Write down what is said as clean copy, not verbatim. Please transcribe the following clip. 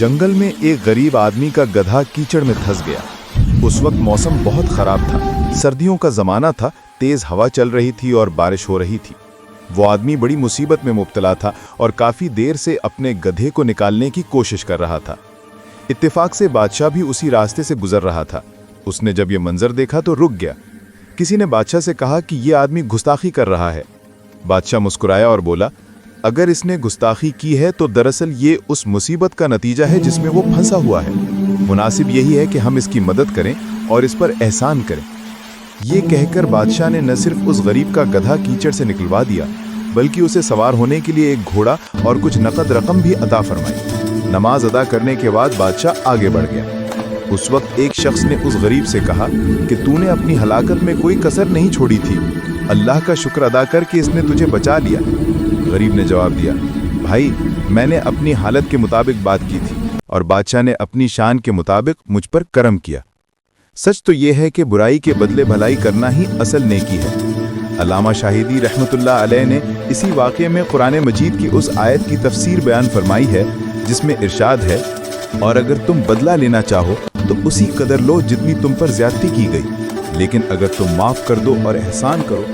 जंगल में एक गरीब आदमी का गधा कीचड़ में धंस गया। उस वक्त मौसम बहुत खराब था, सर्दियों का जमाना था, तेज हवा चल रही थी और बारिश हो रही थी। वो आदमी बड़ी मुसीबत में मुब्तला था और काफी देर से अपने गधे को निकालने की कोशिश कर रहा था। इत्तेफाक से बादशाह भी उसी रास्ते से गुजर रहा था। उसने जब ये मंजर देखा तो रुक गया। किसी ने बादशाह से कहा कि ये आदमी गुस्ताखी कर रहा है। बादशाह मुस्कुराया और बोला, अगर इसने गुस्ताखी की है तो दरअसल ये उस मुसीबत का नतीजा है जिसमें वो फंसा हुआ है। मुनासिब यही है कि हम इसकी मदद करें और इस पर एहसान करें। ये कहकर बादशाह ने न सिर्फ उस गरीब का गधा कीचड़ से निकलवा दिया, बल्कि उसे सवार होने के लिए एक घोड़ा और कुछ नकद रकम भी अता फरमाई। नमाज अदा करने के बाद बादशाह आगे बढ़ गया। उस वक्त एक शख्स ने उस गरीब से कहा कि तूने अपनी हलाकत में कोई कसर नहीं छोड़ी थी, अल्लाह का शुक्र अदा कर कि इसने तुझे बचा लिया। गरीब ने जवाब दिया, भाई मैंने अपनी हालत के मुताबिक बात की थी और बादशाह ने अपनी शान के मुताबिक मुझ पर करम किया। सच तो यह है कि बुराई के बदले भलाई करना ही असल नेकी है। अल्लामा शाहिदी रहमतुल्लाह अलैह ने इसी वाक़े में कुरान मजीद की उस आयत की तफसीर बयान फरमाई है जिसमें इरशाद है, और अगर तुम बदला लेना चाहो तो उसी कदर लो जितनी तुम पर ज्यादती की गई, लेकिन अगर तुम माफ़ कर दो और एहसान करो